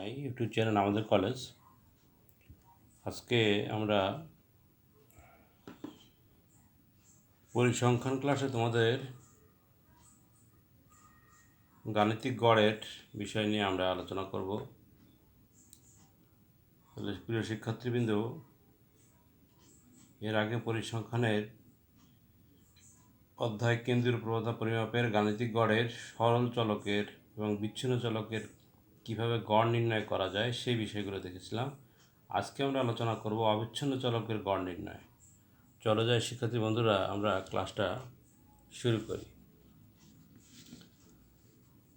YouTube channel আমাদের college. আজকে আমরা পরিসংখ্যান ক্লাসে তোমাদের গাণিতিক গড়ের বিষয় নিয়ে আমরা আলোচনা করব। তাহলে প্রিয় শিক্ষার্থীবৃন্দ, এর আগে পরিসংখ্যানের অধ্যায় কেন্দ্রীয় প্রবণতা পরিমাপের গাণিতিক গড়ের সরল চলকের এবং বিচ্ছিন্ন চলকের কিভাবে গড় নির্ণয় করা যায় সেই বিষয়গুলো দেখেছিলাম। আজকে আমরা আলোচনা করব অবিচ্ছিন্ন চলকের গড় নির্ণয়। চলো যাই শিক্ষার্থী বন্ধুরা, আমরা ক্লাসটা শুরু করি।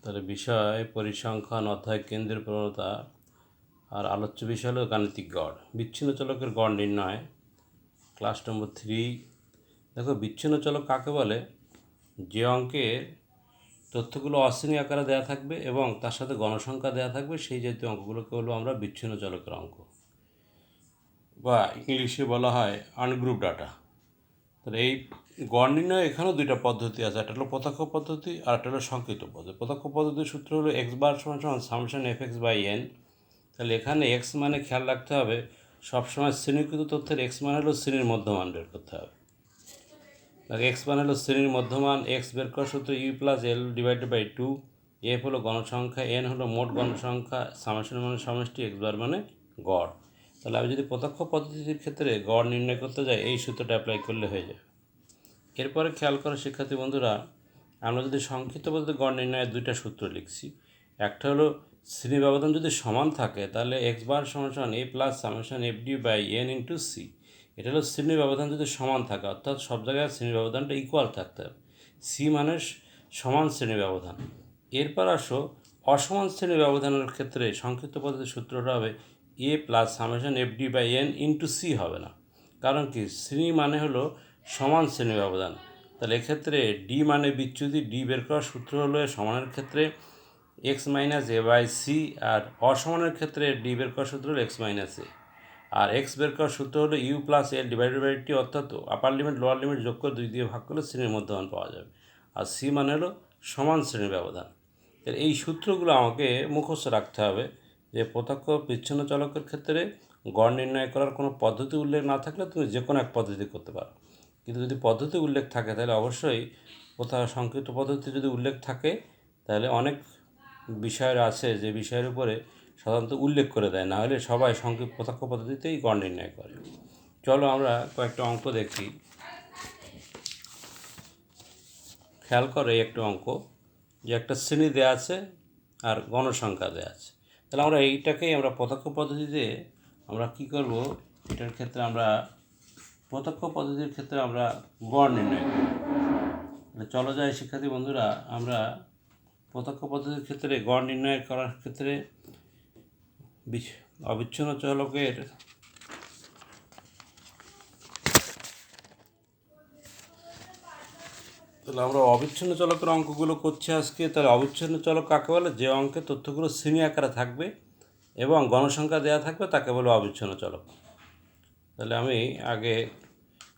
তাহলে বিষয় পরিসংখ্যান অধ্যায় কেন্দ্রের প্রবণতা, আর আলোচ্য বিষয় হলো গাণিতিক গড়। বিচ্ছিন্ন চলকের গড় নির্ণয়, ক্লাস নম্বর 3। দেখো, বিচ্ছিন্ন চলক কাকে বলে? যে অঙ্কের তথ্যগুলো অশ্রেণী আকারে দেওয়া থাকবে এবং তার সাথে গণসংখ্যা দেওয়া থাকবে, সেই জাতীয় অঙ্কগুলোকে হলো আমরা বিচ্ছিন্ন চলকের অঙ্ক, বা ইংলিশে বলা হয় আনগ্রুপ ডাটা। তাহলে এই গড় নির্ণয় এখানেও দুইটা পদ্ধতি আছে, একটা হলো প্রত্যক্ষ পদ্ধতি আর একটা হলো সংক্ষিপ্ত পদ্ধতি। প্রত্যক্ষ পদ্ধতির সূত্র হলো এক্স বার সমান সমান summation F X by N. তাহলে এখানে এক্স মানে খেয়াল রাখতে হবে, সবসময় শ্রেণীকৃত তথ্যের এক্স মান হলো শ্রেণীর মধ্যমান বের করতে হবে। এক্স মান হলো শ্রেণীর মধ্যমান, এক্স বের করার সূত্র U plus L divided by 2। F হলো গণসংখ্যা, এন হলো মোট গণসংখ্যা, সামেশন মানে সমষ্টি, এক্স বার মানে গড়। তাহলে আমি যদি প্রত্যক্ষ পদ্ধতির ক্ষেত্রে গড় নির্ণয় করতে যাই, এই সূত্রটা অ্যাপ্লাই করলে হয়ে যাবে। এরপরে খেয়াল করো শিক্ষার্থী বন্ধুরা, আমরা যদি সংক্ষিপ্ত পদ্ধতি গড় নির্ণয়ের দুইটা সূত্র লিখছি। একটা হলো শ্রেণী ব্যবধান যদি সমান থাকে, তাহলে এক্স বার সমান সমান A plus summation F D by N into C. এটা হলো শ্রেণী ব্যবধান যদি সমান থাকে, অর্থাৎ সব জায়গায় শ্রেণী ব্যবধানটা ইকুয়াল থাকতে হবে। সি মানে সমান শ্রেণী ব্যবধান। এরপর আসো অসমান শ্রেণী ব্যবধানের ক্ষেত্রে সংক্ষিপ্ত পদ্ধতির সূত্রটা হবে A plus summation F D by N into C হবে না। কারণ কি? শ্রেণী মানে হলো সমান শ্রেণী ব্যবধান। তাহলে এক্ষেত্রে ডি মানে বিচ্যুতি, ডি বের করার সূত্র হলো সমানের ক্ষেত্রে X minus A by C, আর অসমানের ক্ষেত্রে ডি বের করার সূত্র হলো এক্স মাইনাস এ, আর এক্স বের করার সূত্র হলো U plus L divided by T, অর্থাৎ আপার লিমিট লোয়ার লিমিট যোগ করে 2 দিয়ে ভাগ করলে শ্রেণীর মধ্যমান পাওয়া যাবে। আর সি মানে হলো সমান শ্রেণীর ব্যবধান। এই সূত্রগুলো আমাকে মুখস্থ রাখতে হবে, যে প্রত্যক্ষ বিচ্ছিন্ন চলকের ক্ষেত্রে গড় নির্ণয় করার কোনো পদ্ধতি উল্লেখ না থাকলে তুমি যে কোনো এক পদ্ধতি করতে পারো, কিন্তু যদি পদ্ধতি উল্লেখ থাকে তাহলে অবশ্যই কোথাও সংক্ষিপ্ত পদ্ধতি যদি উল্লেখ থাকে, তাহলে অনেক বিষয় আছে যে বিষয়ের উপরে সাধারণত উল্লেখ করে দেয়, না হলে সবাই সংক্ষিপ্ত প্রত্যক্ষ পদ্ধতিতেই গড় নির্ণয় করে। চলো আমরা কয়েকটা অঙ্ক দেখি। খেয়াল করে একটু অঙ্ক, যে একটা শ্রেণী দেওয়া আছে আর গণসংখ্যা দেওয়া আছে। তাহলে আমরা এইটাকেই আমরা প্রত্যক্ষ পদ্ধতিতে আমরা কী করব, এটার ক্ষেত্রে আমরা প্রত্যক্ষ পদ্ধতির ক্ষেত্রে আমরা গড় নির্ণয় করব। চলো যাই শিক্ষার্থী বন্ধুরা, আমরা প্রত্যক্ষ পদ্ধতির ক্ষেত্রে গড় নির্ণয় করার ক্ষেত্রে অবিচ্ছিন্ন চলকের তাহলে আমরা অবিচ্ছিন্ন চলকের অঙ্কগুলো করছি আজকে। তাহলে অবিচ্ছিন্ন চলক কাকে বলে? যে অঙ্কের তথ্যগুলো শ্রেণী আকারে থাকবে এবং গণসংখ্যা দেওয়া থাকবে তাকে বলে অবিচ্ছিন্ন চলক। তাহলে আমি আগে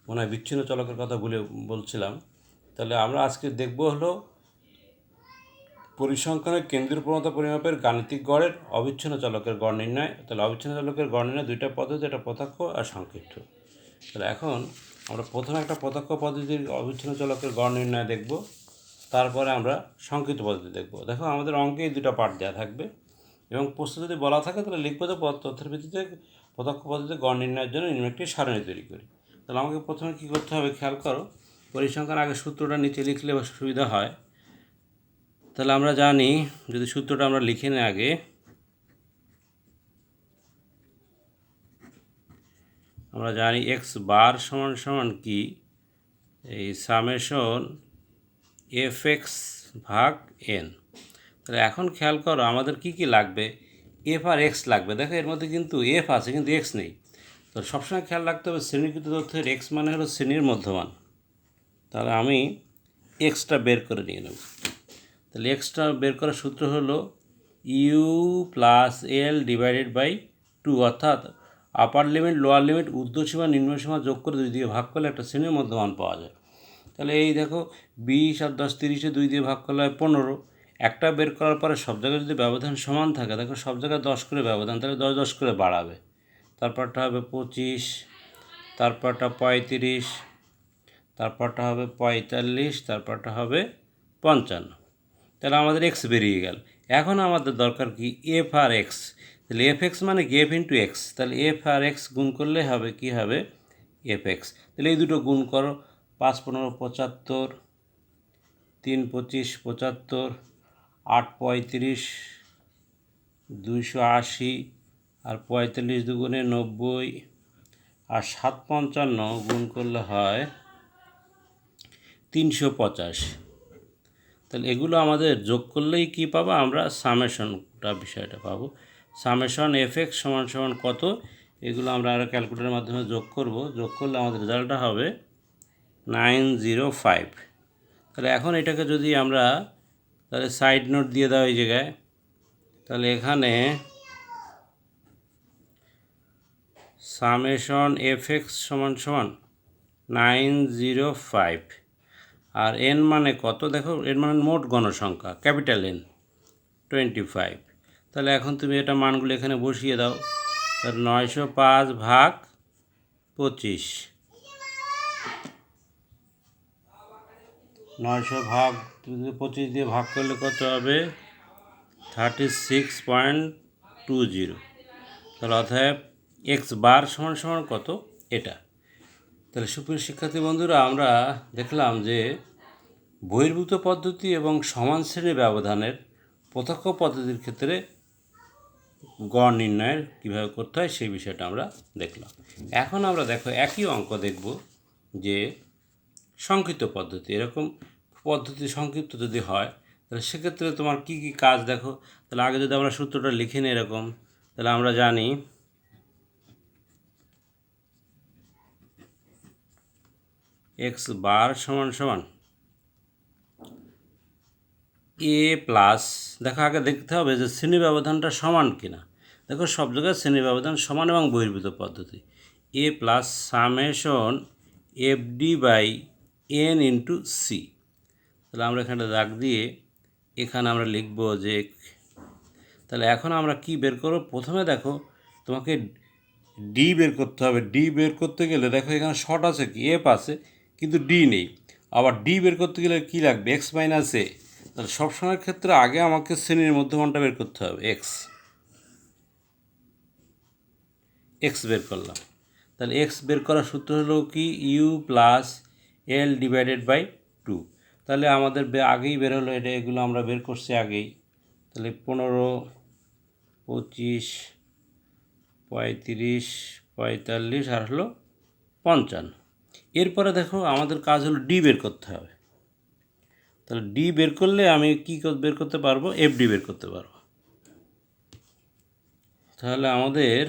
মনে হয় বিচ্ছিন্ন চলকের কথা বলছিলাম। তাহলে আমরা আজকে দেখব হলো পরিসংখ্যানের কেন্দ্রীয় প্রবণতা পরিমাপের গাণিতিক গড়ের অবিচ্ছিন্ন চলকের গড় নির্ণয়। তাহলে অবিচ্ছিন্ন চলকের গড় নির্ণয় দুইটা পদ্ধতি, একটা প্রত্যক্ষ আর সংক্ষিপ্ত। তাহলে এখন আমরা প্রথমে একটা প্রত্যক্ষ পদ্ধতির অবিচ্ছিন্ন চলকের গড় নির্ণয় দেখব, তারপরে আমরা সংক্ষিপ্ত পদ্ধতি দেখব। দেখো, আমাদের অঙ্কেই দুটো পার্ট দেওয়া থাকবে এবং প্রশ্ন যদি বলা থাকে তাহলে লিখবো যে তথ্যের ভিত্তিতে প্রত্যক্ষ পদ্ধতিতে গড় নির্ণয়ের জন্য একটি সারণী তৈরি করি। তাহলে আমাকে প্রথমে কী করতে হবে খেয়াল করো, পরিসংখ্যান আগে সূত্রটা নিচে লিখলে সুবিধা হয়। তাহলে আমরা জানি, যদি সূত্রটা আমরা লিখে নিই আগে, আমরা জানি এক্স বার সমান সমান কি, এই সামেশন এফ এক্স ভাগ এন। তাহলে এখন খেয়াল করো আমাদের কি কি লাগবে, এফ আর এক্স লাগবে। দেখো এর মধ্যে কিন্তু এফ আছে কিন্তু এক্স নেই। তো সবসময় খেয়াল রাখতে হবে শ্রেণীকৃত তথ্যের এক্স মানে হলো শ্রেণীর মধ্যমান। তাহলে আমি এক্সটা বের করে নিয়ে নেব। তাহলে এক্সটা বের করার সূত্র হলো U plus L divided by 2, অর্থাৎ আপার লিমিট লোয়ার লিমিট ঊর্ধ্বসীমা নিম্নসীমা যোগ করে 2 দিয়ে ভাগ করলে একটা শ্রেণীর মধ্যমান পাওয়া যায়। তাহলে এই দেখো 20 আর 10 30-এ 2 দিয়ে ভাগ করলে হয় 15। একটা বের করার পরে সব জায়গায় যদি ব্যবধান সমান থাকে, দেখো সব জায়গায় 10 করে ব্যবধান, তাহলে 10 10 করে বাড়াবে। তারপরটা হবে 25, তারপরটা 35, তারপরটা হবে 45, তারপরটা হবে 55। তাহলে আমাদের এক্স বেরিয়ে গেল। এখন আমাদের দরকার কি এফ আর এক্স। তাহলে এফ এক্স মানে কি এফ ইন্টু এক্স। তাহলে এফ আর এক্স গুণ করলে হবে কি হবে এফ এক্স। তাহলে এই দুটো গুণ করো, 5 15 75, 3 25 75, 8 35 280, আর 45 দুগুণে 90, আর 7 55 গুণ করলে হয় 385। তাহলে এগুলো আমাদের যোগ করলেই কি পাবো আমরা, সামেশনটা বিষয়টা পাবো। সামেশন এফ এক্স সমান সমান কত, এগুলো আমরা আরও ক্যালকুলেটরের মাধ্যমে যোগ করব। যোগ করলে আমাদের রেজাল্টটা হবে 905। তাহলে এখন এটাকে যদি আমরা তাহলে সাইড নোট দিয়ে দাও এই জায়গায়, তাহলে এখানে সামেশন এফ এক্স সমান সমান 905, আর এন মানে কত, দেখো এন মানে মোট গণসংখ্যা ক্যাপিটাল এন 25। তাহলে এখন তুমি এটা মানগুলো এখানে বসিয়ে দাও। তাহলে 905 ভাগ 25, 900 ভাগ 25 দিয়ে ভাগ করলে কত হবে 36.20। তাহলে অতএব এক্স বার সমান সমান কত এটা। তাহলে সুপ্রিয় শিক্ষার্থী বন্ধুরা, আমরা দেখলাম যে বহির্ভূত পদ্ধতি এবং সমান শ্রেণী ব্যবধানের প্রত্যক্ষ পদ্ধতির ক্ষেত্রে গড় নির্ণয়ের কীভাবে করতে হয় সেই বিষয়টা আমরা দেখলাম। এখন আমরা দেখো একই অঙ্ক দেখব যে সংক্ষিপ্ত পদ্ধতি। এরকম পদ্ধতি সংক্ষিপ্ত যদি হয় তাহলে সেক্ষেত্রে তোমার কি কি কাজ দেখো। তাহলে আগে যদি আমরা সূত্রটা লিখে নিই এরকম, তাহলে আমরা জানি এক্স বার সমান সমান এ প্লাস, দেখো আগে দেখতে হবে যে শ্রেণী ব্যবধানটা সমান কিনা। দেখো সব জায়গায় শ্রেণী ব্যবধান সমান এবং বহির্ভূত পদ্ধতি। A plus summation F D by N into C. তাহলে আমরা এখানে দাগ দিয়ে এখানে আমরা লিখব যে, তাহলে এখন আমরা কি বের করব, প্রথমে দেখো তোমাকে ডি বের করতে হবে। ডি বের করতে গেলে দেখো এখানে শর্ট আছে কি এফ আছে কিন্তু ডি নেই। আবার ডি বের করতে গেলে কি লাগবে এক্স মাইনাস এ। তাহলে সবসময়ের ক্ষেত্রে আগে আমাকে শ্রেণীর মধ্যমানটা বের করতে হবে এক্স। এক্স বের করলাম। তাহলে এক্স বের করার সূত্র হলো কি U plus L divided by 2। তাহলে আমাদের আগেই বের হলো এটা, এগুলো আমরা বের করছি আগেই। তাহলে 15 25 35 45 আর হলো 55। এরপরে দেখো আমাদের কাজ হলো ডি বের করতে হবে। তাহলে ডি বের করলে আমি কি বের করতে পারবো, এফ ডি বের করতে পারবো। তাহলে আমাদের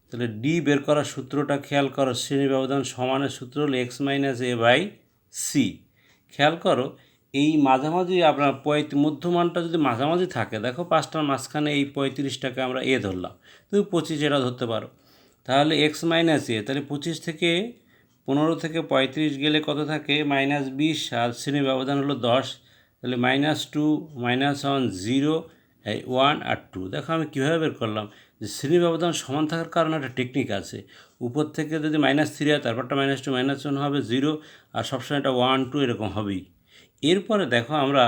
তাহলে ডি বের করার সূত্রটা খেয়াল করো, শ্রেণী ব্যবধান সমানের সূত্র হলো X minus A by C. খেয়াল করো এই মাঝামাঝি আপনার মধ্যমানটা যদি মাঝামাঝি থাকে, দেখো 5টার মাঝখানে এই 35টাকে আমরা এ ধরলাম, তুমি 25 এটা ধরতে পারো। তাহলে এক্স মাইনাস এ, তাহলে 25 থেকে 15 থেকে 35 গেলে কত থাকে -20, আর শ্রেণী ব্যবধান হলো 10। তাহলে -2 -1 0 1 আর 2। দেখো আমি কীভাবে বের করলাম যে শ্রেণী ব্যবধান সমান থাকার কারণে একটা টেকনিক আছে। উপর থেকে যদি -3 হয় তারপরটা -2 -1 হবে 0, আর সবসময় এটা 1 2 এরকম হবেই। এরপরে দেখো আমরা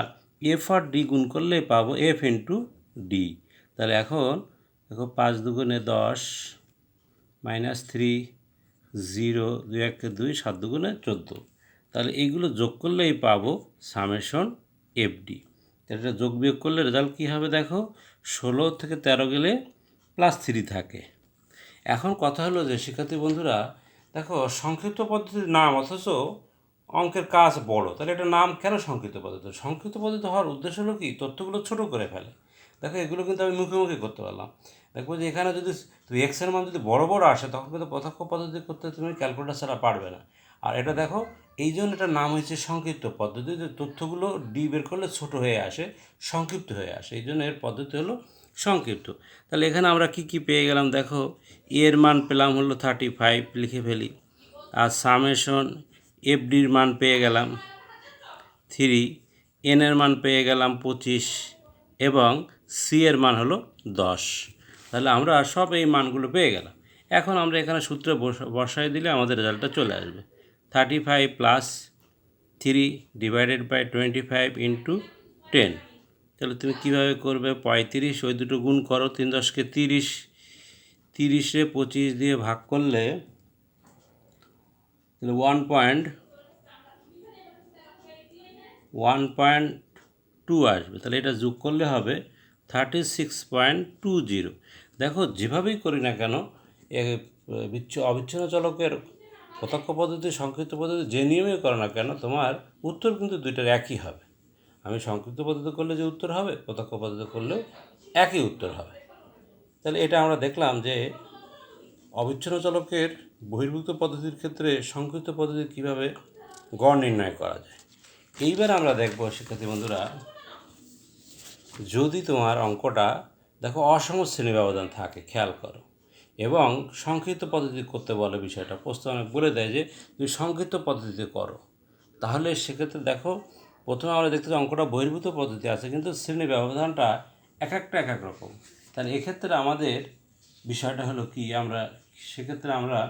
এফ আর ডি গুণ করলে পাবো এফ ইন্টু ডি। তাহলে এখন দেখো 5 দুগুণে 10 -3 0 2 1 2 7 দুগুণে 14। তাহলে এইগুলো যোগ করলেই পাবো সামেশন এফ ডি। তাহলে এটা যোগ বিয়োগ করলে রেজাল্ট কী হবে দেখো, 16 থেকে 13 গেলে +3 থাকে। এখন কথা হলো যে শিক্ষার্থী বন্ধুরা দেখো সংক্ষিপ্ত পদ্ধতির নাম অথচ অঙ্কের কাজ বড়, তাহলে এটা নাম কেন সংক্ষিপ্ত পদ্ধতি? সংক্ষিপ্ত পদ্ধতি হওয়ার উদ্দেশ্য হলো কি তথ্যগুলো ছোট করে ফেলে। দেখো এগুলো কিন্তু আমি মুখে করতে পারলাম। দেখবো যে এখানে যদি তুমি এক্সের মান যদি বড় বড় আসে তখন কিন্তু প্রত্যক্ষ পদ্ধতি করতে তুমি ক্যালকুলেটর ছাড়া পারবে না। আর এটা দেখো এই জন্য এটার নাম হয়েছে সংক্ষিপ্ত পদ্ধতি, যে তথ্যগুলো ডি বের করলে ছোট হয়ে আসে, সংক্ষিপ্ত হয়ে আসে, এই জন্য এর পদ্ধতি হলো সংক্ষিপ্ত। তাহলে এখানে আমরা কি পেয়ে গেলাম দেখো, এর মান পেলাম হলো 35, লিখে ফেলি। আর সামেশন এফ ডির মান পেয়ে গেলাম 3, এন এর মান পেয়ে গেলাম 25 এবং সি এর মান হলো 10। তাহলে আমরা সব এই মানগুলো পেয়ে গেলাম। এখন আমরা এখানে সূত্রে বসায় দিলে আমাদের রেজাল্টটা চলে আসবে। 35 প্লাস 3 ডিভাইডেড বাই 25 ইন্টু 10। তাহলে তুমি কীভাবে করবে? 35 ওই দুটো গুণ করো, 3 10 30, 30-এ 25 দিয়ে ভাগ করলে তাহলে 1.2 আসবে। তাহলে এটা যোগ করলে হবে 36.20। দেখো যেভাবেই করি না কেন অবিচ্ছিন্ন চলকের প্রত্যক্ষ পদ্ধতি সংক্ষিপ্ত পদ্ধতি যে নিয়মেই করো না কেন তোমার উত্তর কিন্তু দুইটার একই হবে। আমি সংক্ষিপ্ত পদ্ধতি করলে যে উত্তর হবে, প্রত্যক্ষ পদ্ধতি করলেও একই উত্তর হবে। তাহলে এটা আমরা দেখলাম যে অবিচ্ছিন্ন চলকের বহির্ভূত পদ্ধতির ক্ষেত্রে সংক্ষিপ্ত পদ্ধতি কীভাবে গড় নির্ণয় করা যায়। এইবার আমরা দেখব শিক্ষার্থী বন্ধুরা, যদি তোমার অঙ্কটা দেখো অসম শ্রেণী ব্যবধান থাকে, খেয়াল করো, এবং সংক্ষিপ্ত পদ্ধতি করতে বলে, বিষয়টা প্রশ্ন অনেক বলে দেয় যে তুমি সংক্ষিপ্ত পদ্ধতিতে করো, তাহলে সেক্ষেত্রে দেখো প্রথমে আমরা দেখতে পাই অঙ্কটা বহির্ভূত পদ্ধতি আছে কিন্তু শ্রেণী ব্যবধানটা এক এক রকম। তাহলে এক্ষেত্রে আমাদের বিষয়টা হলো কি, আমরা সেক্ষেত্রে আমরা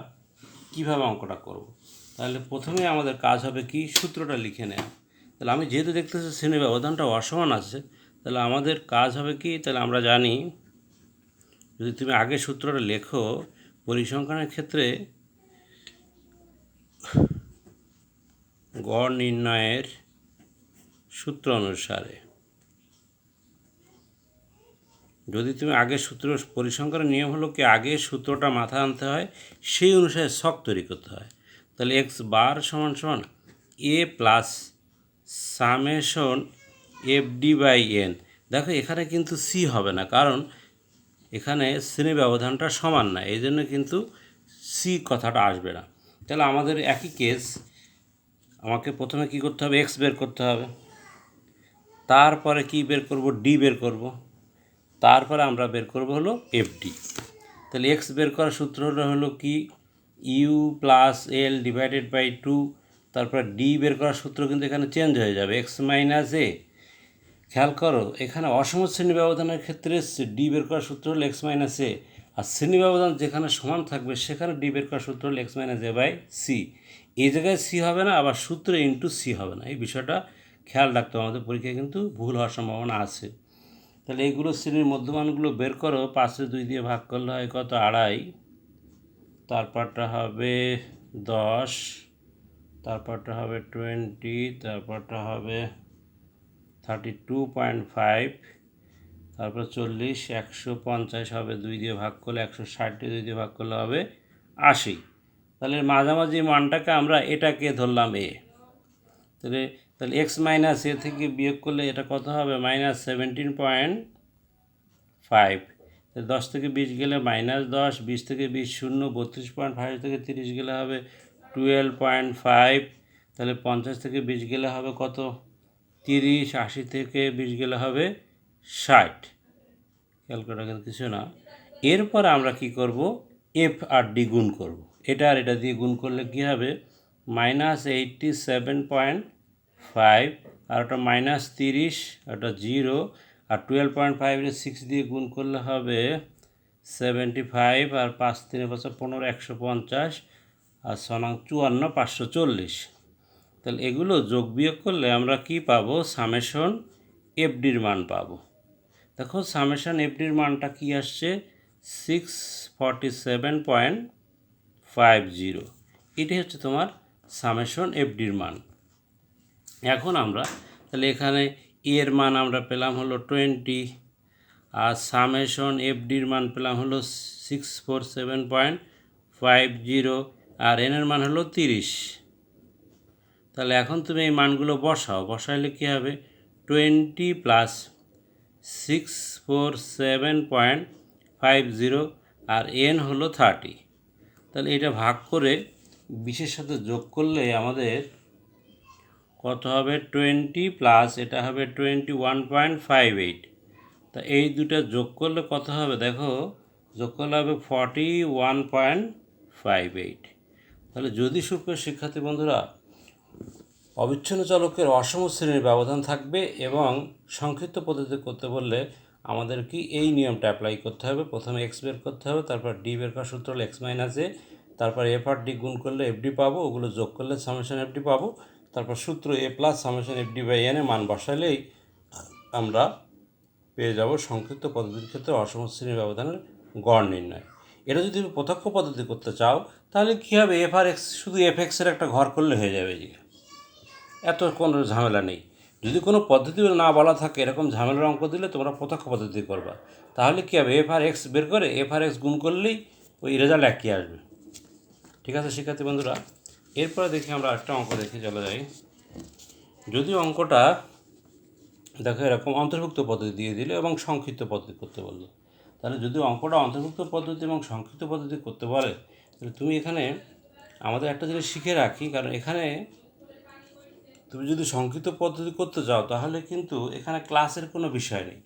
কীভাবে অঙ্কটা করব। তাহলে প্রথমে আমাদের কাজ হবে কি, সূত্রটা লিখে নেওয়া। তাহলে আমি যেহেতু দেখতেছি শ্রেণী ব্যবধানটা অসমান আছে, তাহলে আমাদের কাজ হবে কি, তাহলে আমরা জানি যদি তুমি আগে সূত্রটা লেখো পরিসংখ্যানের ক্ষেত্রে গড় নির্ণয়ের সূত্র অনুসারে, যদি তুমি আগে সূত্র, পরিসংখ্যানের নিয়ম হলো কি আগে সূত্রটা মাথায় আনতে হয়, সেই অনুসারে ছক তৈরি করতে হয়। তাহলে এক্স বার সমান সমান A plus summation F D by N. দেখো এখানে কিন্তু সি হবে না, কারণ এখানে শ্রেণী ব্যবধানটা সমান না, এই জন্য কিন্তু সি কথাটা আসবে না। তাহলে আমাদের একই কেস, আমাকে প্রথমে কি করতে হবে, এক্স বের করতে হবে, তারপরে কি বের করব, ডি বের করব, তারপরে আমরা বের করব হলো এফডি। তাহলে এক্স বের করার সূত্র হলো কি, U plus L divided by 2। তারপর ডি বের করার সূত্র কিন্তু এখানে চেঞ্জ হয়ে যাবে, এক্স মাইনাস এ। খেয়াল করো এখানে অসম শ্রেণী ব্যবধানের ক্ষেত্রে ডি বের করার সূত্র হলো এক্স মাইনাস এ, আর শ্রেণী ব্যবধান যেখানে সমান থাকবে সেখানে ডি বের করার সূত্র হলো X minus A by C. এই জায়গায় সি হবে না, আবার সূত্রে ইন্টু সি হবে না, এই বিষয়টা খেয়াল রাখতে হবে, আমাদের পরীক্ষায় কিন্তু ভুল হওয়ার সম্ভাবনা আছে। তাহলে এইগুলো শ্রেণীর মধ্যমানগুলো বের করো, 5/2 দিয়ে ভাগ করলে হয় কত, 2.5, তারপরটা হবে 10, তারপরটা হবে 20, তারপরটা হবে 32.5, তারপর 40, 150 হবে 2 দিয়ে ভাগ করলে, 160 2 দিয়ে ভাগ করলে হবে 80। তাহলে মাঝামাঝি মানটাকে আমরা এটাকে ধরলাম এ। তাহলে এক্স মাইনাস এ থেকে বিয়োগ করলে এটা কত হবে, -17.5। 10 থেকে 20 গেলে -10, 20 থেকে 20 শূন্য, 32.5 থেকে 30 গেলে হবে 12.5। তাহলে 50 থেকে 20 গেলে হবে কত, 30, 80 থেকে 20 গেলে হবে 60। ক্যালকুলেটার কিন্তু কিছু না। এরপর আমরা কি করব, এফ আর ডি গুণ করব, এটা আর এটা দিয়ে গুণ করলে কি হবে, -87.5, আর ওটা -30, ওটা 0, আর 12.5 6 দিয়ে গুণ করলে হবে 75, আর 5 3 5 15, 150, আর 54, 540। তাহলে এগুলো যোগ বিয়োগ করলে আমরা কি পাবো, সামেশন এফডির মান পাবো। দেখো সামেশন এফডির মানটা কি আসছে, 647.50। এটাই হচ্ছে তোমার সামেশন এফডির মান। এখন আমরা তাহলে এখানে এর মান আমরা পেলাম হলো 20, আর সামেশন এফডির মান পেলাম হলো 647.50, আর এনের মান হলো 30। তাহলে এখন তুমি এই মানগুলো বসাইলে কী হবে, 20 প্লাস 647.50, আর এন হলো 30। তাহলে এটা ভাগ করে 20-এর সাথে যোগ করলে আমাদের কত হবে, 20 প্লাস এটা হবে 21.58। তা এই দুটো যোগ করলে কত হবে, দেখো যোগ করলে হবে 41.58। তাহলে যদি সুপ্রিয় শিক্ষার্থী বন্ধুরা অবিচ্ছিন্ন চলকের অসম শ্রেণীর ব্যবধান থাকবে এবং সংক্ষিপ্ত পদ্ধতি করতে বললে আমাদের কি এই নিয়মটা অ্যাপ্লাই করতে হবে। প্রথমে এক্স বের করতে হবে, তারপর ডি বের করার সূত্র হলো এক্স মাইনাস এ, তারপর এফ আর ডি গুণ করলে এফডি পাবো, ওগুলো যোগ করলে সামেশন এফডি পাবো, তারপর সূত্র A plus summation F D by N এ মান বসালেই আমরা পেয়ে যাব সংক্ষিপ্ত পদ্ধতির ক্ষেত্রে অসম শ্রেণীর ব্যবধানের গড় নির্ণয়। এটা যদি প্রত্যক্ষ পদ্ধতি করতে চাও তাহলে কী হবে, এফ আর এক্স শুধু এফ এক্সের একটা ঘর করলে হয়ে যাবে, এত কোনো ঝামেলা নেই। যদি কোনো পদ্ধতি না বলা থাকে এরকম ঝামেলার অঙ্ক দিলে তোমরা প্রত্যক্ষ পদ্ধতি করবা, তাহলে কী হবে, এফ আর এক্স বের করে এফ আর এক্স গুণ করলেই ওই রেজাল্ট একই আসবে। ঠিক আছে শিক্ষার্থী বন্ধুরা, এরপরে দেখি আমরা একটা অঙ্ক দেখে চলে যাই। যদি অঙ্কটা দেখো এরকম অন্তর্ভুক্ত পদ্ধতি দিয়ে দিলে এবং সংক্ষিপ্ত পদ্ধতি করতে বললো, তাহলে যদি অঙ্কটা অন্তর্ভুক্ত পদ্ধতি এবং সংক্ষিপ্ত পদ্ধতি করতে বলে তাহলে তুমি এখানে আমাদের একটা জিনিস শিখে রাখি, কারণ এখানে তুমি যদি সংক্ষিপ্ত পদ্ধতি করতে যাও তাহলে কিন্তু এখানে ক্লাসের কোনো বিষয় নেই।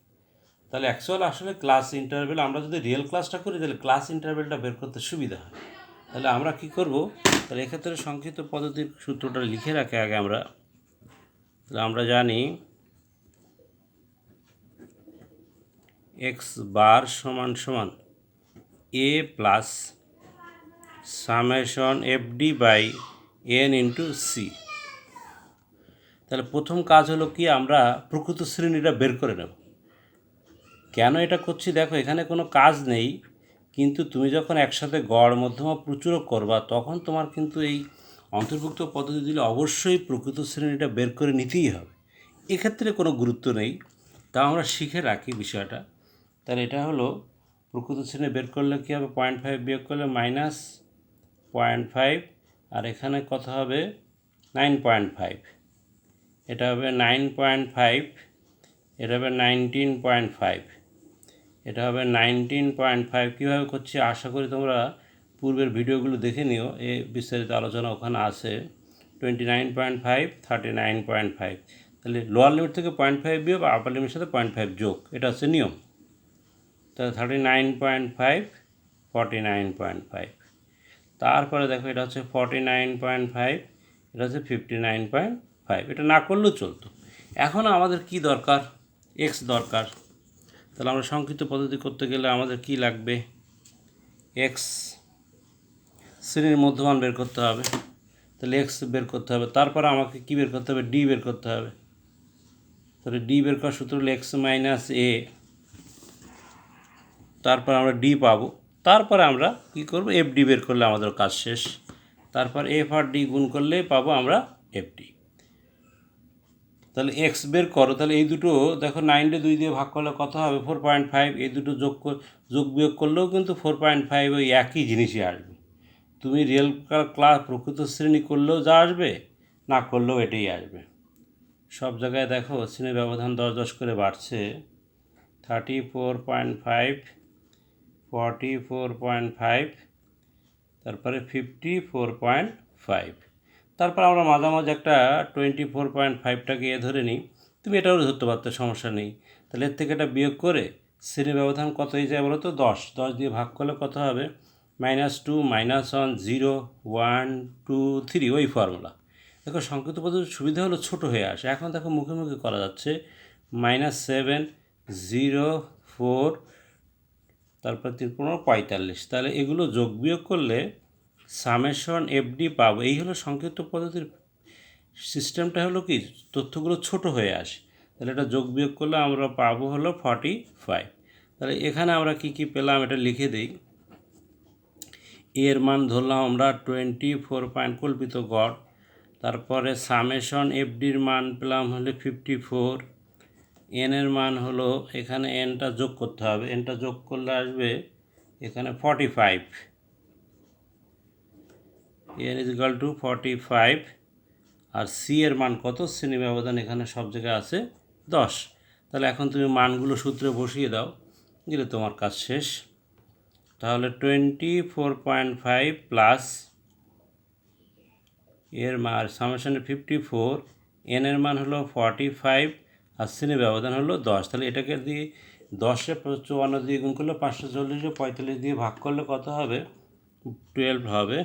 তাহলে আসলে ক্লাস ইন্টারভেল, আমরা যদি রিয়েল ক্লাসটা করি তাহলে ক্লাস ইন্টারভেলটা বের করতে সুবিধা হয়। তাহলে আমরা কি করব, তাহলে এক্ষেত্রে সংক্ষিপ্ত পদ্ধতির সূত্রটা লিখে রাখি আগে আমরা। তাহলে আমরা জানি এক্স বার সমান সমান A plus summation F D by N into C. তাহলে প্রথম কাজ হলো কি, আমরা প্রকৃত শ্রেণীটা বের করে নেব। কেন এটা করছি দেখো, এখানে কোনো কাজ নেই, কিন্তু তুমি যখন একসাথে গড় মধ্যমা প্রচুরক করবা তখন তোমার কিন্তু এই অন্তর্ভুক্ত পদ্ধতি দিলে অবশ্যই প্রকৃত শ্রেণীটা বের করে নিতেই হবে। এক্ষেত্রে কোনো গুরুত্ব নেই, তা আমরা শিখে রাখি বিষয়টা। তাহলে এটা হলো প্রকৃত শ্রেণী বের করলে কী হবে, 0.5 বিয়োগ করলে মাইনাস 0.5, আর এখানে কত হবে 9.5, এটা হবে 9.5, এটা হবে 19.5, এটা হবে 19.5। কীভাবে করছি আশা করি তোমরা পূর্বের ভিডিওগুলো দেখে নিও, এই বিস্তারিত আলোচনা ওখানে আছে। 29.5, 39.5, তাহলে লোয়ার লিমিট থেকে 0.5 বিয়োগ আপার লিমিটের সাথে 0.5 যোগ, এটা হচ্ছে নিয়ম। তাহলে 39.5, 49.5, তারপরে দেখো এটা হচ্ছে 49.5, এটা হচ্ছে 59.5, এটা না করলেও চলতো। এখন আমাদের কি দরকার, এক্স দরকার। তাহলে আমরা সংক্ষিপ্ত পদ্ধতি করতে গেলে আমাদের কি লাগবে, এক্স শ্রেণীর মধ্যমান বের করতে হবে। তাহলে এক্স বের করতে হবে, তারপরে আমাকে কি বের করতে হবে, ডি বের করতে হবে। তাহলে ডি বের করার সূত্র হলো এক্স মাইনাস এ, তারপর আমরা ডি পাবো, তারপরে আমরা কি করব, এফ ডি বের করলে আমাদের কাজ শেষ। তারপর এফ আর ডি গুণ করলে পাবো আমরা এফ ডি। তাহলে এক্স বের করো, তাহলে এই দুটো দেখো 9 2 দিয়ে ভাগ করলে কত হবে 4.5, এই দুটো যোগ বিয়োগ করলেও কিন্তু 4.5 ওই একই জিনিসই আসবে। তুমি রিয়েল ক্লাস প্রকৃত শ্রেণী করলেও যা আসবে, না করলেও এটাই আসবে। সব জায়গায় দেখো শ্রেণীর ব্যবধান 10 করে বাড়ছে, 34.5, 44.5, তারপরে 54.5, তারপর আমরা মাঝামাঝি একটা 24.5টাকে ধরে নিই, তুমি এটাও ধরতে পারতো, সমস্যা নেই। তাহলে এর থেকে এটা বিয়োগ করে শ্রেণীর ব্যবধান কত হয়ে যায় বলো তো, 10 দিয়ে ভাগ করলে কত হবে, -2, -1, 0, 1, 2, 3, ওই ফর্মুলা। দেখো সংক্ষিপ্ত পদ্ধতির সুবিধা হলো ছোটো হয়ে আসে। এখন দেখো মুখে মুখে করা যাচ্ছে, -7, 0, 4, তারপর 3, 45, তাহলে এগুলো যোগ বিয়োগ করলে সামেশন এফডি পাবো। এই হলো সংক্ষিপ্ত পদ্ধতির সিস্টেমটা, হলো কি তথ্যগুলো ছোট হয়ে আসে। তাহলে এটা যোগ বিয়োগ করলে আমরা পাবো হলো 45। তাহলে এখানে আমরা কি কি পেলাম এটা লিখে দিই। এর মান ধরলাম আমরা 24 কল্পিত গড়, তারপরে সামেশন এফডির মান পেলাম হলে 54, এনের মান হলো, এখানে এনটা যোগ করতে হবে, এনটা যোগ করলে আসবে এখানে 45, এন ইজ ইকুয়াল টু 45, আর সি এর মান কত, শ্রেণী ব্যবধান এখানে সব জায়গায় আছে 10। তাহলে এখন তুমি মানগুলো সূত্রে বসিয়ে দাও, দিলে তোমার কাজ শেষ। তাহলে 24.5 প্লাস এর মান সামেশনে 54, এন এর মান হলো 45, আর শ্রেণী ব্যবধান হলো 10। তাহলে এটাকে দিয়ে 10-এ 54 দিয়ে গুণ করলে 540, 45 দিয়ে ভাগ করলে কত হবে, 12 হবে।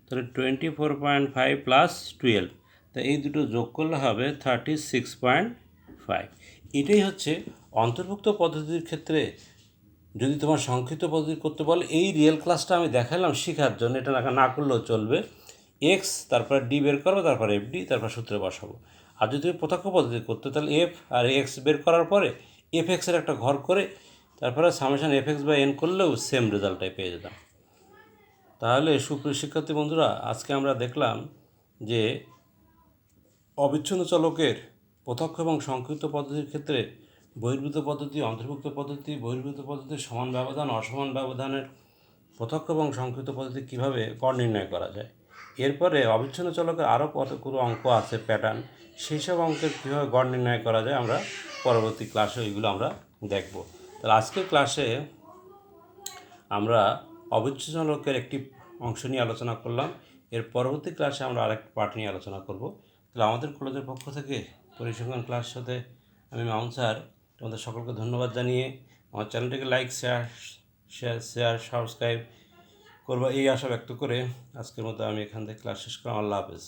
তাহলে 24.5 প্লাস 12, তা এই দুটো যোগ করলে হবে 36.5। এটাই হচ্ছে অন্তর্ভুক্ত পদ্ধতির ক্ষেত্রে যদি তোমার সংক্ষিপ্ত পদ্ধতি করতে বলে এই রিয়েল ক্লাসটা আমি দেখালাম শেখার জন্য, এটা না করলেও চলবে। এক্স তারপর ডি বের করবো, তারপর এফ ডি, তারপর সূত্রে বসাবো। আর যদি তুমি প্রত্যক্ষ পদ্ধতি করতে তাহলে এফ আর এক্স বের করার পরে এফ এক্সের একটা ঘর করে তারপরে summation F X by N করলেও সেম রেজাল্টটাই পেয়ে যেতাম। তাহলে সুপ্রিয় শিক্ষার্থী বন্ধুরা, আজকে আমরা দেখলাম যে অবিচ্ছিন্ন চলকের প্রত্যক্ষ এবং সংক্ষিপ্ত পদ্ধতির ক্ষেত্রে বহির্ভূত পদ্ধতি, অন্তর্ভুক্ত পদ্ধতি, বহির্ভূত পদ্ধতির সমান ব্যবধান, অসমান ব্যবধানের প্রত্যক্ষ এবং সংক্ষিপ্ত পদ্ধতি কীভাবে গড় নির্ণয় করা যায়। এরপরে অবিচ্ছিন্ন চলকের আরও কতগুলো অঙ্ক আছে প্যাটার্ন, সেই সব অঙ্কের কীভাবে গড় নির্ণয় করা যায় আমরা পরবর্তী ক্লাসে ওইগুলো আমরা দেখব। তাহলে আজকের ক্লাসে আমরা অবিচ্ছিন্ন চলকের একটি অংশ নিয়ে আলোচনা করলাম। এর পরবর্তী ক্লাসে আমরা আরেকটি পার্ট নিয়ে আলোচনা করব। তাহলে আমাদের কলেজের পক্ষ থেকে পরিসংখ্যান ক্লাস সাথে আমি মাউন্ট স্যার তোমাদের সকলকে ধন্যবাদ জানিয়ে আমার চ্যানেলটিকে লাইক, শেয়ার সাবস্ক্রাইব করবো এই আশা ব্যক্ত করে আজকের মতো আমি এখান থেকে ক্লাস শেষ করলাম। আল্লাহ হাফেজ।